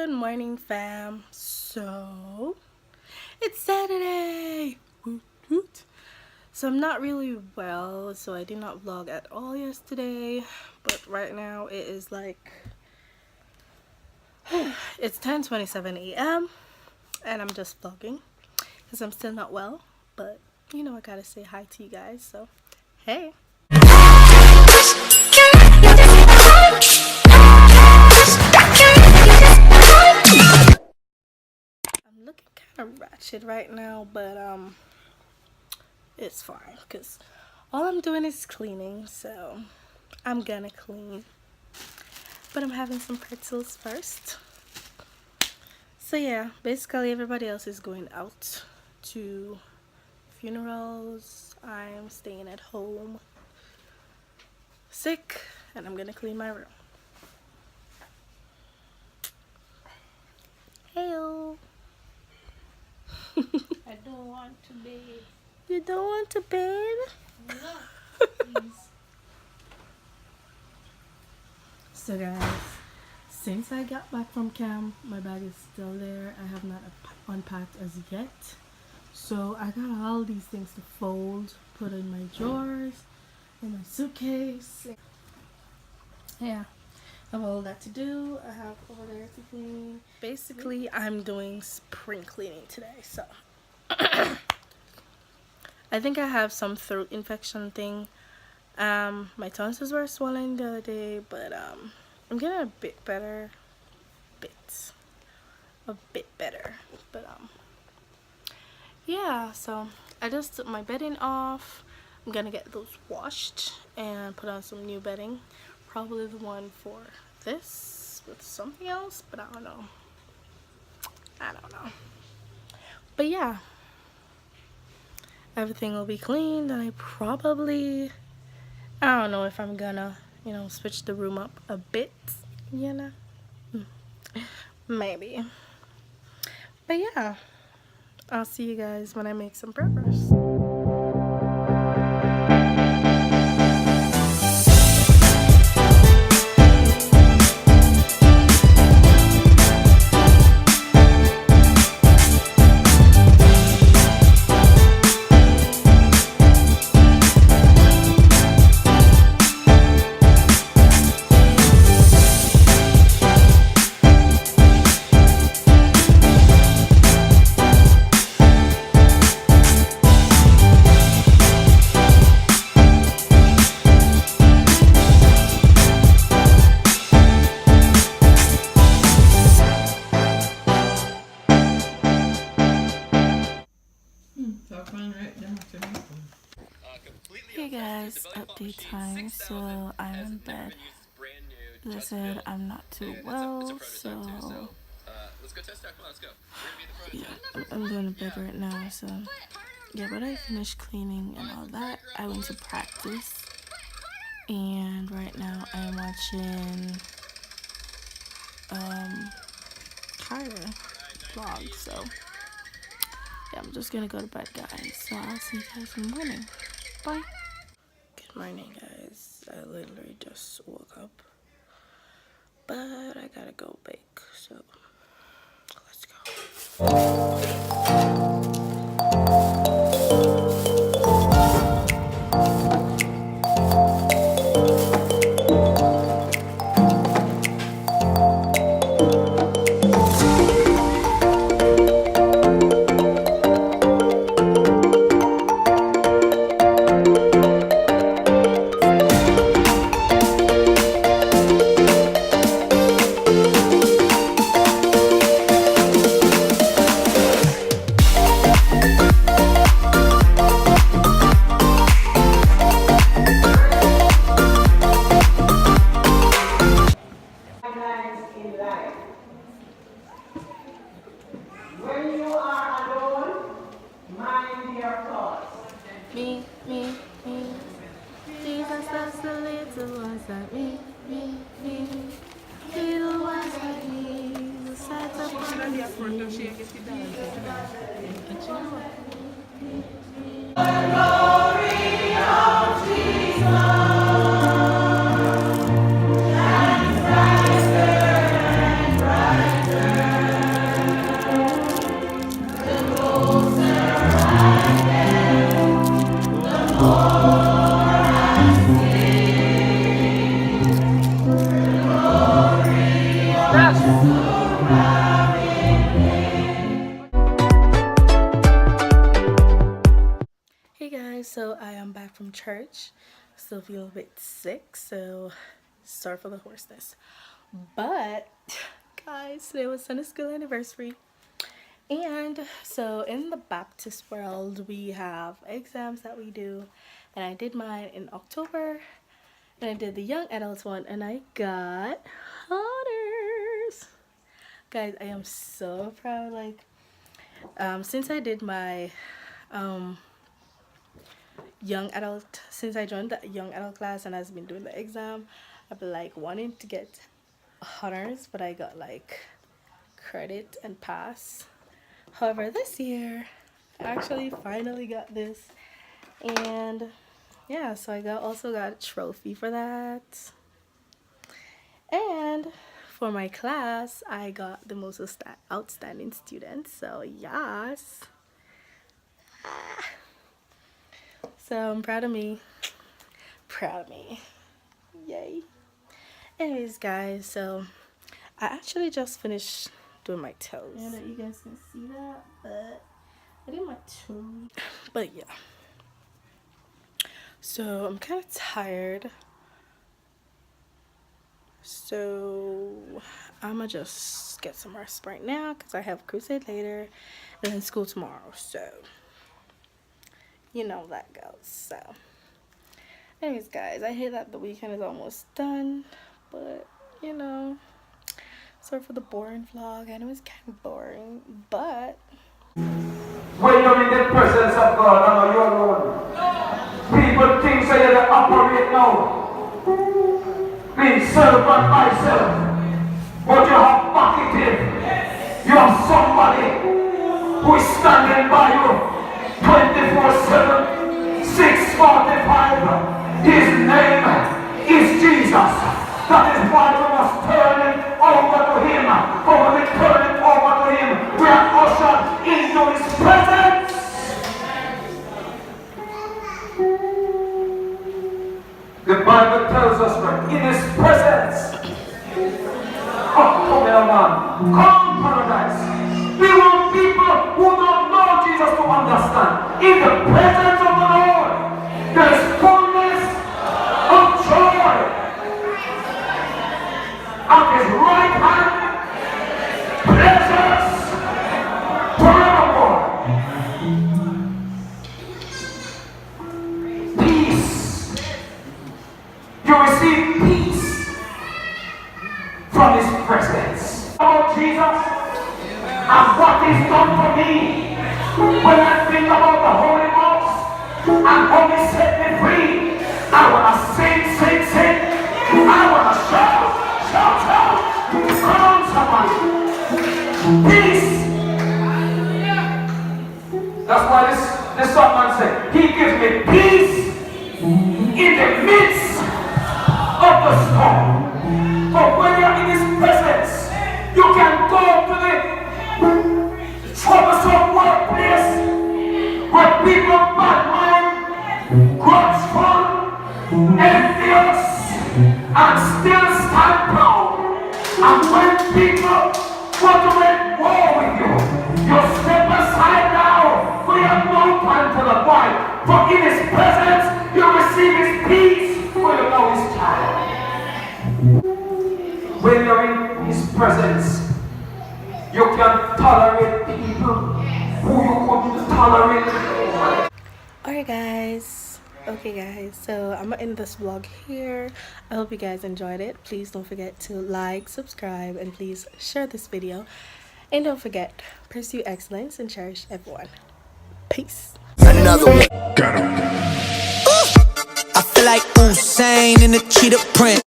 Good morning, fam. So it's Saturday. Woot, woot. So I'm not really well, so I did not vlog at all yesterday, but right now it is like it's 10:27 a.m. and I'm just vlogging because I'm still not well, but you know I gotta say hi to you guys, so hey. I'm looking kind of ratchet right now, but it's fine because all I'm doing is cleaning, so I'm gonna clean. But I'm having some pretzels first. So yeah, basically everybody else is going out to funerals. I'm staying at home sick, and I'm gonna clean my room. Heyo. I don't want to bathe. You don't want to bathe? No, please. So guys, since I got back from camp, my bag is still there. I have not unpacked as yet. So I got all these things to fold, put in my drawers, in my suitcase. Yeah, I have all that to do. I have over there to clean. Basically, I'm doing spring cleaning today, so I think I have some throat infection thing. My tonsils were swollen the other day, but I'm getting a bit better. A bit better. But yeah, so I just took my bedding off. I'm gonna get those washed and put on some new bedding. Probably the one for this with something else, but I don't know. But yeah, everything will be cleaned, and I don't know if I'm gonna, switch the room up a bit, maybe. But yeah, I'll see you guys when I make some progress. Hey guys, update time. So I'm in bed. As I said, I'm not too well, so yeah, I'm doing a bed right now. So yeah, but I finished cleaning and all that. I went to practice, and right now I'm watching Kyra vlog. So yeah, I'm just gonna go to bed, guys. So I'll see you guys in the morning. Bye. Good morning, guys. I literally just woke up, but I gotta go bake, so let's go. Me, me, me. Jesus loves the little ones like me, me, me. Little ones like me. The sights of Hey guys, so I am back from church. Still feel a bit sick, so sorry for the hoarseness. But guys, today was Sunday school anniversary. And so in the Baptist world, we have exams that we do. And I did mine in October. And I did the young adults one and I got honors. Guys, I am so proud. Like, since I did my since I joined the young adult class and I've been doing the exam, I've been like wanting to get honors, but I got like credit and pass. However, this year I actually finally got this, and yeah, so I also got a trophy for that. And for my class, I got the most outstanding student, so yes. So I'm proud of me. Proud of me. Yay. Anyways, guys, so I actually just finished doing my toes. Yeah, that you guys can see that, but I did my toes. But yeah. So I'm kind of tired. So I'ma just get some rest right now because I have crusade later and then school tomorrow. So you know that goes. So anyways, guys, I hate that the weekend is almost done, but you know, sorry for the boring vlog. I know it's kind of boring, but when you're in the presence of God, I know you're alone. People think so you operate now, being served by myself, but you have pocketed. You have somebody who is standing by you 24/7, 645. His name is Jesus. That is why we must turn it over to him. But when we turn it over to him, we are ushered into his presence. The Bible tells us that in his presence, oh, come here, man. Come, paradise. We want people who don't know Jesus to understand. In the presence of the Lord, there is fullness of joy. At his right hand, pleasures forevermore. Peace. You receive peace from his presence. Oh, Jesus, and what he's done for me. When I think about the Holy Ghost and how he set me free, I want to sing. I want to shout. Come on, somebody. Peace. That's why this song man said, he gives me peace in the midst of the storm. But when you're in his presence, you can go to the troublesome workplace where people bad mind, grudgeful, envious, and still stand proud. And when people want to make war with you, you step aside now, for you have no time for the fight. For in his presence, you receive his peace, for you know his child. When you're in his presence, you can tolerate people who you couldn't tolerate. alright guys. Okay guys, so I'm gonna end this vlog here. I hope you guys enjoyed it. Please don't forget to like, subscribe, and please share this video. And don't forget, pursue excellence and cherish everyone. Peace. Another one. Got him. I feel like Usain in the cheetah print.